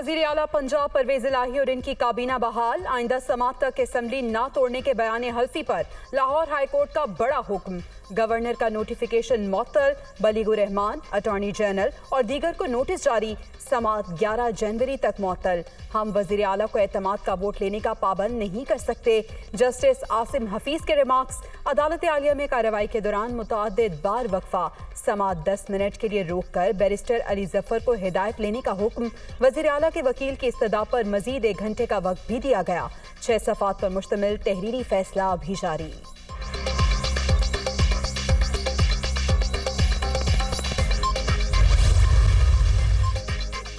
वजीर आला पंजाब परवेज इलाही और इनकी काबीना बहाल। आइंदा समात तक असेंबली ना तोड़ने के बयान हल्फी पर लाहौर हाईकोर्ट का बड़ा हुक्म। गवर्नर का नोटिफिकेशन मुअत्तल। बलीगुर रहमान, अटॉर्नी जनरल और दीगर को नोटिस जारी। समात 11 जनवरी तक मुअत्तल। हम वजीर आला को एतमाद का वोट लेने का पाबंद नहीं कर सकते। जस्टिस आसिम हफीज के रिमार्क्स। अदालत आलिया में कार्रवाई के दौरान मुतअद्दिद बार वक्फा। समात 10 मिनट के लिए रोक कर बैरिस्टर अली जफर को हिदायत लेने का हुक्म। वजीर आला के वकील की इस्तदा पर मजीद 1 घंटे का वक्त भी दिया गया। 6 सफ़ात पर मुश्तमिल तहरीरी फैसला अभी जारी।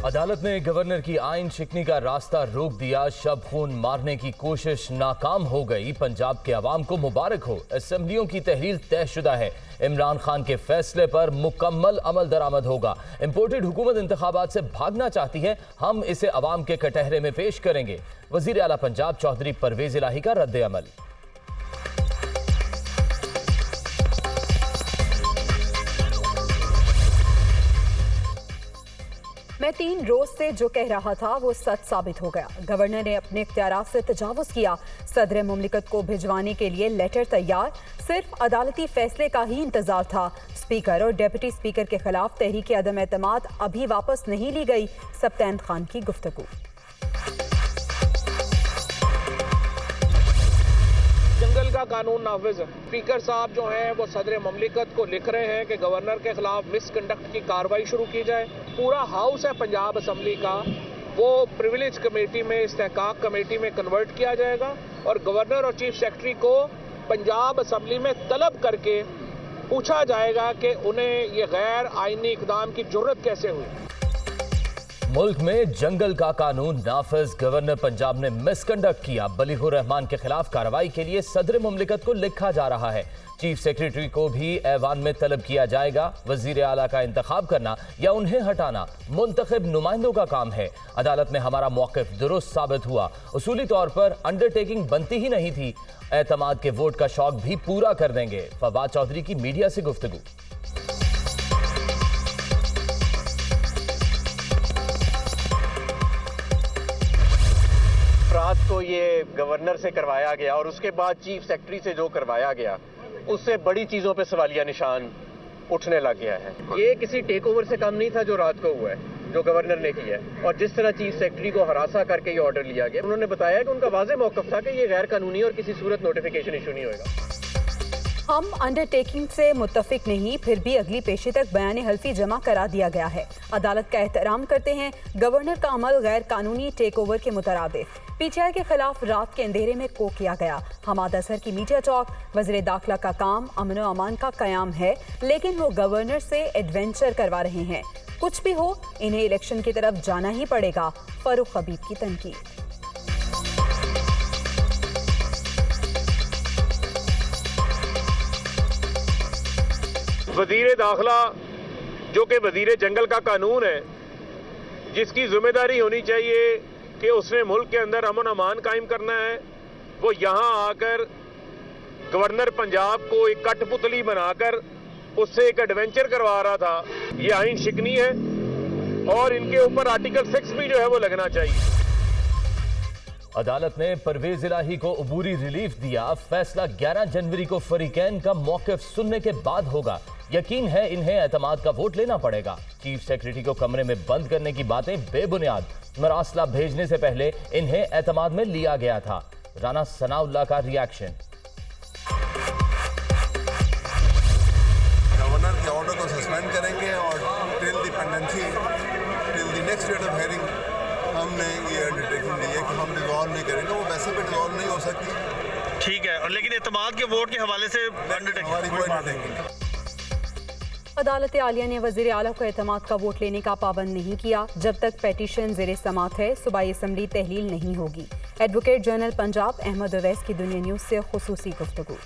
अदालत ने गवर्नर की आइन शिकनी का रास्ता रोक दिया। शब खून मारने की कोशिश नाकाम हो गई। पंजाब के अवाम को मुबारक हो। असेंबलियों की तहलील तयशुदा है। इमरान खान के फैसले पर मुकम्मल अमल दरामद होगा। इंपोर्टेड हुकूमत इंतखाबात से भागना चाहती है, हम इसे अवाम के कटहरे में पेश करेंगे। वजीर आला पंजाब चौधरी परवेज इलाही का रद्द अमल। मैं 3 रोज से जो कह रहा था वो सच साबित हो गया। गवर्नर ने अपने इख्तियारात से तजावुज़ किया। सदर मुमलिकत को भिजवाने के लिए लेटर तैयार। सिर्फ अदालती फैसले का ही इंतजार था। स्पीकर और डिप्टी स्पीकर के खिलाफ तहरीक अदम एतमाद अभी वापस नहीं ली गई। सब्तैन खान की गुफ्तगू। जंगल का कानून नाफिज है। स्पीकर साहब जो हैं वो सदर ममलिकत को लिख रहे हैं कि गवर्नर के खिलाफ मिसकंडक्ट की कार्रवाई शुरू की जाए। पूरा हाउस है पंजाब असम्बली का, वो प्रिविलेज कमेटी में, इस्तेहकाक कमेटी में कन्वर्ट किया जाएगा और गवर्नर और चीफ सेक्रेटरी को पंजाब असम्बली में तलब करके पूछा जाएगा कि उन्हें ये गैर आईनी इकदाम की जुर्रत कैसे हुई। मुल्क में जंगल का कानून नाफिज। गवर्नर पंजाब ने मिसकंडक्ट किया। बलीगुर रहमान के खिलाफ कार्रवाई के लिए सदर मुमलिकत को लिखा जा रहा है। चीफ सेक्रेटरी को भी ऐवान में तलब किया जाएगा। वजीर आला का इंतखाब करना या उन्हें हटाना मुंतखब नुमाइंदों का काम है। अदालत में हमारा मौक़िफ़ दुरुस्त साबित हुआ। उसूली तौर पर अंडरटेकिंग बनती ही नहीं थी। एतमाद के वोट का शौक भी पूरा कर देंगे। फवाद चौधरी की मीडिया से गुफ्तगू। रात को ये गवर्नर से करवाया गया और उसके बाद चीफ सेक्रेटरी से जो करवाया गया उससे बड़ी चीजों पे सवालिया निशान उठने लग गया है। ये किसी टेक ओवर से कम नहीं था जो रात को हुआ है, जो गवर्नर ने किया है। और जिस तरह चीफ सेक्रेटरी को हरासा करके ये ऑर्डर लिया गया, उन्होंने बताया कि उनका वाज़ेह मौक़िफ़ था कि ये गैर कानूनी और किसी सूरत नोटिफिकेशन इशू नहीं होगा। हम अंडरटेकिंग से मुत्तफिक नहीं, फिर भी अगली पेशी तक बयान हल्फी जमा करा दिया गया है। अदालत का एहतराम करते हैं। गवर्नर का अमल गैर कानूनी टेक ओवर के मुतरादिफ। पीटीआई के खिलाफ रात के अंधेरे में को किया गया। हमाद असर की मीडिया टॉक। वज़ीर दाखिला का काम अमन व अमान का क़याम है, लेकिन वो गवर्नर से एडवेंचर करवा रहे हैं। कुछ भी हो, इन्हें इलेक्शन की तरफ जाना ही पड़ेगा। फारूक हबीब की तनकीद। वजीर दाखिला जो कि वजीर जंगल का कानून है, जिसकी जिम्मेदारी होनी चाहिए कि उसने मुल्क के अंदर अमन अमान कायम करना है, वो यहाँ आकर गवर्नर पंजाब को एक कठपुतली बनाकर उससे एक एडवेंचर करवा रहा था। ये आइन शिकनी है और इनके ऊपर आर्टिकल 6 भी जो है वो लगना चाहिए। अदालत ने परवेज इलाही को अबूरी रिलीफ दिया। फैसला 11 जनवरी को फरीकैन का मौक़िफ़ सुनने के बाद होगा। यकीन है इन्हें एतमाद का वोट लेना पड़ेगा। चीफ सेक्रेटरी को कमरे में बंद करने की बातें बेबुनियाद। मरासला भेजने से पहले इन्हें एतमाद में लिया गया था। राना सनाउल्लाह का रिएक्शन। गवर्नर के ऑर्डर को सस्पेंड करेंगे और till the pendency, till the next date of hearing हमने ये अंडरटेकिंग ली है कि हम डिसॉल्व नहीं करेंगे। वो वैसे भी डिसॉल्व नहीं हो सकती, ठीक है, और लेकिन एतमाद के वोट के हवाले से हमारी कोई अंडरटेकिंग नहीं। अदालत आलिया ने वज़ीर आला को एतमाद का वोट लेने का पाबंद नहीं किया जब तक पेटिशन ज़ेरे समात है। सूबाई असम्बली तहलील नहीं होगी। एडवोकेट जनरल पंजाब अहमद अवैस की दुनिया न्यूज़ से खुसूसी गुफ्तगू।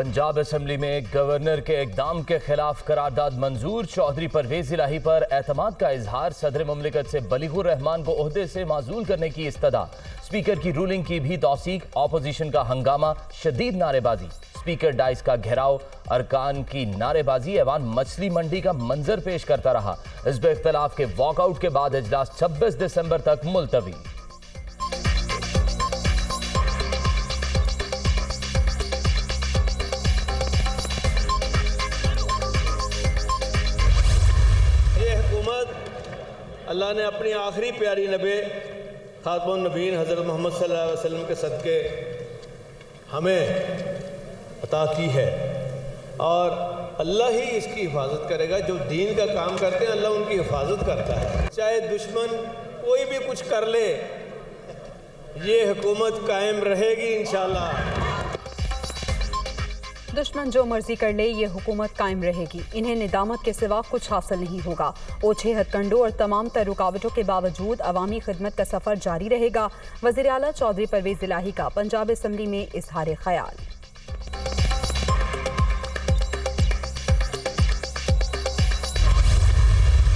पंजाब असेंबली में गवर्नर के इकदाम के खिलाफ करारदाद मंजूर। चौधरी परवेज इलाही पर एतमाद का इजहार। सदर मुमलिकत से बलीगुर रहमान को ओहदे से माजूल करने की इस्तदा। स्पीकर की रूलिंग की भी तौसीक। ऑपोजिशन का हंगामा, शदीद नारेबाजी। स्पीकर डाइस का घेराव, अरकान की नारेबाजी। ऐवान मछली मंडी का मंजर पेश करता रहा। हिज़्ब इख्तिलाफ के वॉकआउट के बाद इजलास 26 दिसंबर तक मुलतवी। अल्लाह ने अपनी आखिरी प्यारी नबी खातमुन नबीन हज़रत मोहम्मद सल्लल्लाहु अलैहि वसल्लम के सदक़े हमें अता की है और अल्लाह ही इसकी हिफाजत करेगा। जो दीन का काम करते हैं अल्लाह उनकी हिफाजत करता है। चाहे दुश्मन कोई भी कुछ कर ले, ये हुकूमत कायम रहेगी इंशाअल्लाह। दुश्मन जो मर्जी कर ले, ये हुकूमत कायम रहेगी। इन्हें निदामत के सिवा कुछ हासिल नहीं होगा। ओछे हथकंडों और तमाम तर रुकावटों के बावजूद अवामी खिदमत का सफर जारी रहेगा। वज़ीर आला चौधरी परवेज इलाही का पंजाब असेंबली में इजहार ख्याल।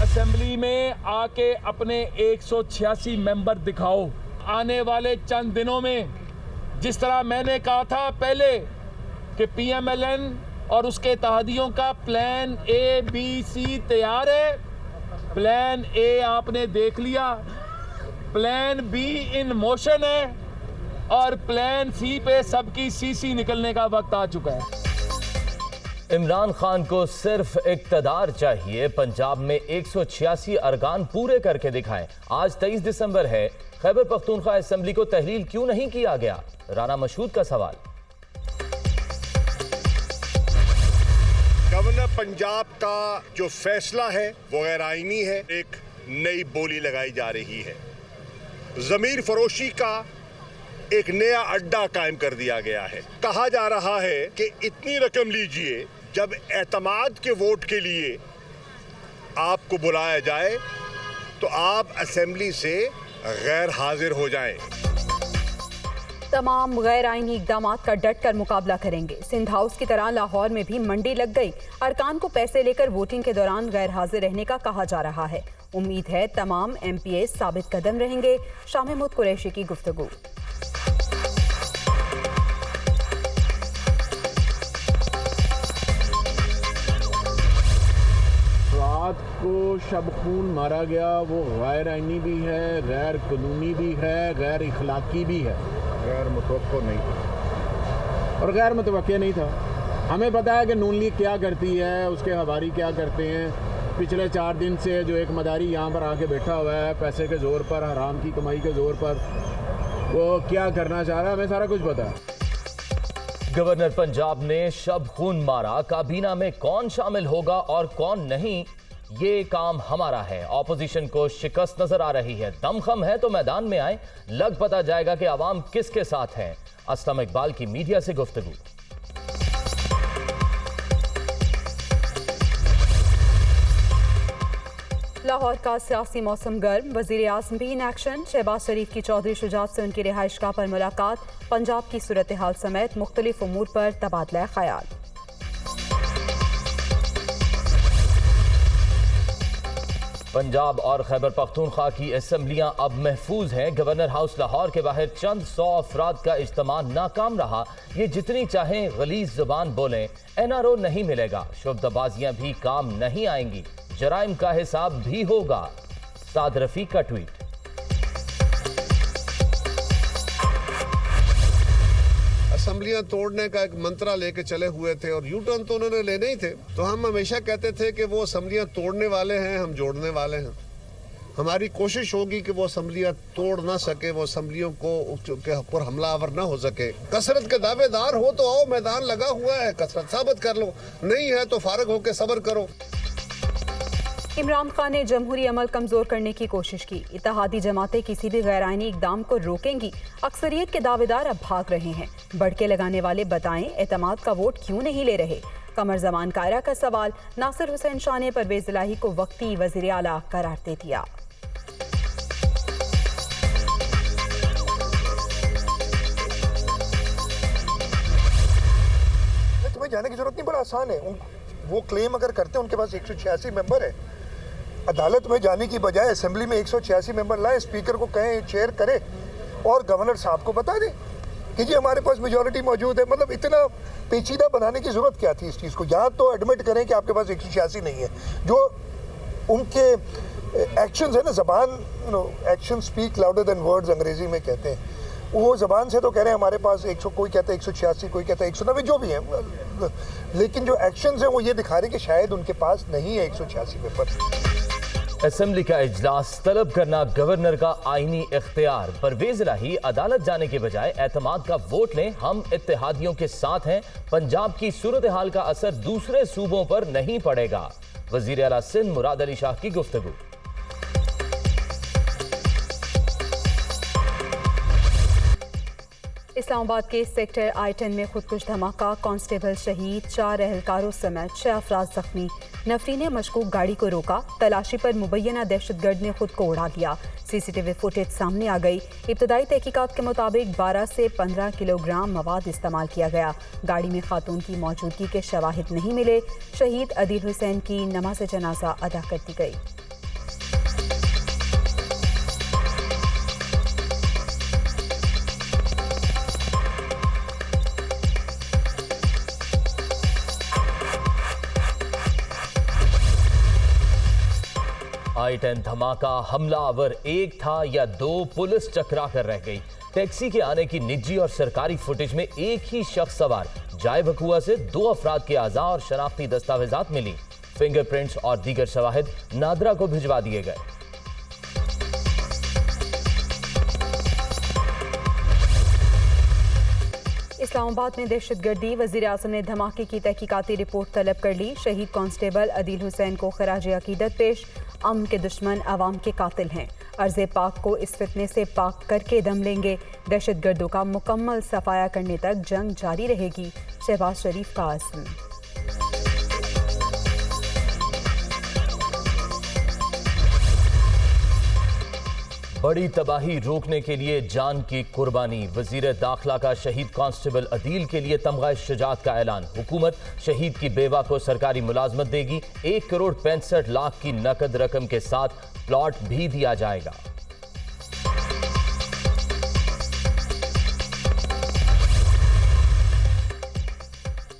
असेंबली में आके अपने 186 मेंबर दिखाओ। आने वाले चंद दिनों में जिस तरह मैंने कहा था पहले कि PMLN और उसके इत्तेहादियों का प्लान ABC तैयार है। प्लान A आपने देख लिया, प्लान B इन मोशन है और प्लान C पे सबकी CC निकलने का वक्त आ चुका है। इमरान खान को सिर्फ इक्तदार चाहिए। पंजाब में 186 अरकान पूरे करके दिखाएं। आज 23 दिसंबर है। खैबर पख्तूनख्वा असेंबली को तहलील क्यों नहीं किया गया? राना मशहूद का सवाल। गवर्नर पंजाब का जो फैसला है वो गैर आईनी है। एक नई बोली लगाई जा रही है। जमीर फरोशी का एक नया अड्डा कायम कर दिया गया है। कहा जा रहा है कि इतनी रकम लीजिए, जब एतमाद के वोट के लिए आपको बुलाया जाए तो आप असेंबली से गैर हाजिर हो जाएं। तमाम गैर आईनी इकदाम का डट कर मुकाबला करेंगे। सिंध हाउस की तरह लाहौर में भी मंडी लग गई। अरकान को पैसे लेकर वोटिंग के दौरान गैर हाजिर रहने का कहा जा रहा है। उम्मीद है तमाम MPAs साबित कदम रहेंगे। शाह महमूद कुरैशी की गुफ्तगू। रात को शब खून मारा गया, वो गैर आईनी भी है, गैर कानूनी भी है, गैर इखलाकी भी है, गैर मुतवक्को नहीं था और गैर मुतवक्के नहीं था। हमें पता है कि नून लीग क्या करती है, उसके हवारी क्या करते हैं। पिछले 4 दिन से जो एक मदारी यहाँ पर आके बैठा हुआ है पैसे के ज़ोर पर, हराम की कमाई के ज़ोर पर, वो क्या करना चाह रहा है हमें सारा कुछ पता है। गवर्नर पंजाब ने शब खून मारा। काबीना में कौन शामिल होगा और कौन नहीं, ये काम हमारा है। ऑपोजिशन को शिकस्त नजर आ रही है। दमखम है तो मैदान में आए, लग पता जाएगा कि आवाम किसके साथ है। असलम इकबाल की मीडिया से गुफ्तगू। लाहौर का सियासी मौसम गर्म। वजीर आज़म भी इन एक्शन। शहबाज शरीफ की चौधरी शुजात से उनकी रिहाइशगाह पर मुलाकात। पंजाब की सूरत हाल समेत मुख्तलिफ उमूर पर तबादला ख्याल। पंजाब और खैबर पख्तूनख्वा की असेंबलियां अब महफूज हैं। गवर्नर हाउस लाहौर के बाहर चंद 100 अफराद का इज्तिमा नाकाम रहा। ये जितनी चाहें गलीज जुबान बोलें, NRO नहीं मिलेगा। शुबदबाजियां भी काम नहीं आएंगी। जराइम का हिसाब भी होगा। साद रफीक का ट्वीट। असेंबलियां तोड़ने का एक मंत्रा लेके चले हुए थे और यू टर्न तो उन्होंने लेने ही थे। तो हम हमेशा कहते थे कि वो असेंबलियां तोड़ने वाले हैं, हम जोड़ने वाले हैं। हमारी कोशिश होगी कि वो असेंबलियां तोड़ ना सके, वो असेंबलियों को के ऊपर हमलावर ना हो सके। कसरत के दावेदार हो तो आओ, मैदान लगा हुआ है, कसरत साबित कर लो। नहीं है तो फारग होकर सब्र करो। इमरान खान ने जमहूरी अमल कमजोर करने की कोशिश की। इत्तेहादी जमातें किसी भी गैर आईनी इकदाम को रोकेंगी। अक्सरियत के दावेदार अब भाग रहे हैं। बढ़के लगाने वाले बताएं एतमाद का वोट क्यों नहीं ले रहे। कमर जमान कायरा का सवाल। नासिर हुसैन शाह ने परवेज इलाही को वक्ती वजीर आला करार दे दिया। में जाने की जरूरत नहीं, बड़ा आसान है। वो क्लेम अगर करते हैं, उनके पास 186 मेंबर है, अदालत में जाने की बजाय असेंबली में 186 मेंबर लाए, स्पीकर को कहें चेयर करे और गवर्नर साहब को बता दें कि जी हमारे पास मेजॉरिटी मौजूद है। मतलब इतना पेचीदा बनाने की जरूरत क्या थी इस चीज़ को? यहाँ तो एडमिट करें कि आपके पास 186 नहीं है। जो उनके एक्शंस है ना, जबान, action speak louder than words अंग्रेजी में कहते हैं, वो जबान से तो कह रहे हैं हमारे पास 100, कोई कहता है 186, कोई कहता है 190, जो भी है, लेकिन जो एक्शंस हैं वो ये दिखा रहे हैं कि शायद उनके पास नहीं है 186 पेपर। असेंबली का इजलास तलब करना गवर्नर का आईनी इख्तियार। परवेज इलाही अदालत जाने के बजाय एतमाद का वोट लें, हम इत्तेहादियों के साथ हैं, पंजाब की सूरत हाल का असर दूसरे सूबों पर नहीं पड़ेगा। वजीर आला सिंध मुराद अली शाह की गुफ्तगू। इस्लामाबाद के सेक्टर I-10 में खुदकुश धमाका, कांस्टेबल शहीद, 4 एहलकारों समेत 6 अफराद जख्मी। नफरी ने मशकूक गाड़ी को रोका, तलाशी पर मुबैना दहशतगर्द ने खुद को उड़ा दिया। CCTV फुटेज सामने आ गई। इब्तदाई तहकीकात के मुताबिक 12 से 15 किलोग्राम मवाद इस्तेमाल किया गया। गाड़ी में खातून की मौजूदगी के शवाहिद नहीं मिले। शहीद अदील हुसैन की नमाज जनाजा अदा कर दी गई। I-10 धमाका, हमलावर एक था या 2, पुलिस चकरा कर रह गई। टैक्सी के आने की निजी और सरकारी फुटेज में एक ही शख्स सवार। जाए बकुआ से 2 अफराद के आज़ा और शनाख्ती दस्तावेजात मिली। फिंगरप्रिंट्स और दीगर शवाहिद नादरा को भिजवा दिए गए। इस्लामाबाद में दहशतगर्दी, वज़ीर आज़म ने धमाके की तहकीकाती रिपोर्ट तलब कर ली। शहीद कांस्टेबल अदील हुसैन को खराज अकीदत पेश। अमन के दुश्मन अवाम के कातिल हैं, अर्ज़े पाक को इस फितने से पाक करके दम लेंगे। दहशतगर्दों का मुकम्मल सफाया करने तक जंग जारी रहेगी। शहबाज शरीफ का आज़म। बड़ी तबाही रोकने के लिए जान की कुर्बानी। वजीर दाखिला का शहीद कांस्टेबल अदील के लिए तमगा शुजात का ऐलान। हुकूमत शहीद की बेवा को सरकारी मुलाजमत देगी। 1 करोड़ 65 लाख की नकद रकम के साथ प्लॉट भी दिया जाएगा।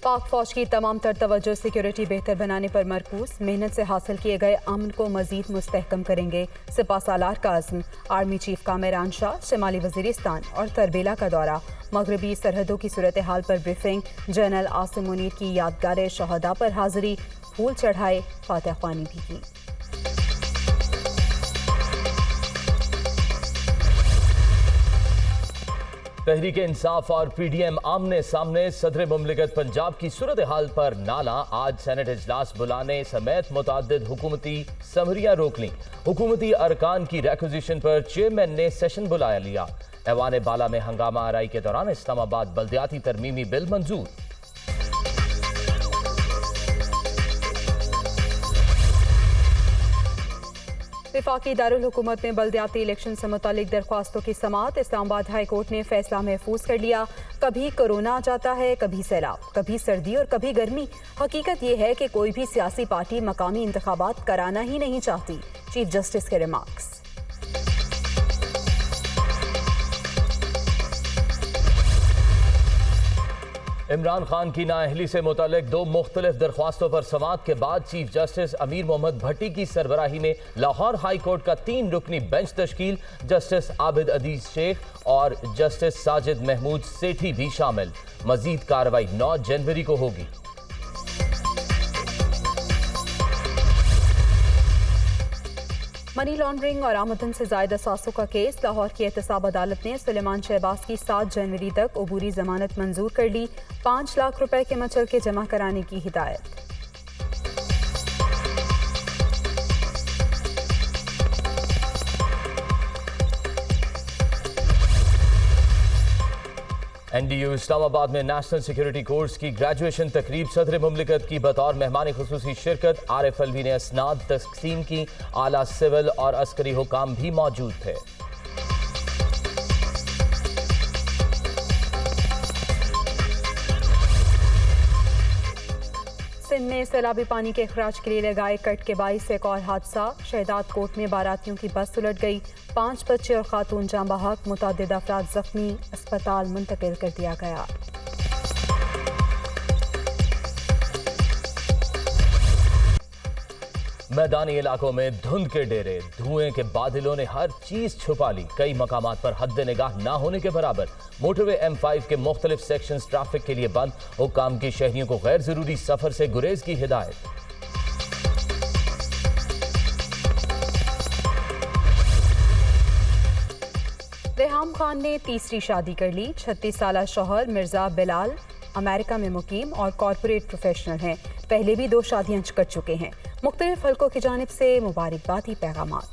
पाक फौज की तमाम तर तवज्जो सिक्योरिटी बेहतर बनाने पर मरकूज। मेहनत से हासिल किए गए अमन को मजीद मुस्तहकम करेंगे। सिपा सालार का आज़म। आर्मी चीफ कामिरान शाह शिमाली वजीरिस्तान और तरबेला का दौरा। मगरबी सरहदों की सूरत हाल पर ब्रीफिंग। जनरल आसिम मुनीर की यादगार शहदा पर हाजिरी। फूल चढ़ाए, फातह ख्वानी भी की। तहरीक इंसाफ और PDM आमने सामने। सदर मुमलिकत पंजाब की सूरत हाल पर नाला। आज सेनेट इजलास बुलाने समेत मुतअद्दिद हुकूमती समरियां रोक लीं। हुकूमती अरकान की रिक्विजिशन पर चेयरमैन ने सेशन बुलाया लिया। ऐवान बाला में हंगामा आराई के दौरान इस्लामाबाद बल्दियाती तरमीमी बिल मंजूर। वफाकी दारुल हुकूमत में बल्दियाती इलेक्शन से मुतालिक दरख्वास्तों की समाअत। इस्लामाबाद हाई कोर्ट ने फैसला महफूज कर लिया। कभी कोरोना आ जाता है, कभी सैलाब, कभी सर्दी और कभी गर्मी। हकीकत यह है कि कोई भी सियासी पार्टी मकामी इंतखाबात कराना ही नहीं चाहती। चीफ जस्टिस के रिमार्क्स। इमरान खान की नाअहली से मुतालिक 2 मुख्तलिफ दरख्वास्तों पर समाअत के बाद चीफ जस्टिस अमीर मोहम्मद भट्टी की सरबराही में लाहौर हाई कोर्ट का 3 रुकनी बेंच तश्कील। जस्टिस आबिद अदीज शेख और जस्टिस साजिद महमूद सेठी भी शामिल। मजीद कार्रवाई 9 जनवरी को होगी। मनी लॉन्ड्रिंग और आमदन से ज़ायद असासों का केस। लाहौर की एहतसाब अदालत ने सुलेमान शहबाज की 7 जनवरी तक अबूरी जमानत मंजूर कर ली। 5 लाख रुपए के मचल के जमा कराने की हिदायत। NDU इस्लामाबाद में नेशनल सिक्योरिटी कोर्स की ग्रेजुएशन तकरीब। सदर मुमलिकत की बतौर मेहमान खुसूसी शिरकत। RFLV ने असनाद तकसीम की। आला सिविल और अस्करी हुकाम भी मौजूद थे। सिंध में सैलाबी पानी के अखराज के लिए लगाए कट के बाइस एक और हादसा। शहदाद कोट में बारातियों की बस उलट गई। 5 बच्चे और खातून जाँ बहक, मुतअद्दिद अफराद जख्मी, अस्पताल मुंतकिल कर दिया गया। मैदानी इलाकों में धुंध के डेरे, धुएं के बादलों ने हर चीज छुपा ली। कई मकामात पर हद निगाह ना होने के बराबर। मोटरवे M5 के मुख्तलिफ सेक्शंस ट्रैफिक के लिए बंद। हुक्काम की शहरियों को गैर जरूरी सफर से गुरेज की हिदायत। रेहाम खान ने तीसरी शादी कर ली। 36 साला शौहर मिर्जा बिलाल अमेरिका में मुकीम और कॉरपोरेट प्रोफेशनल हैं। पहले भी 2 शादियां कर चुके हैं। मुख्तलिफ हलकों की जानिब से मुबारकबादी पैगामात।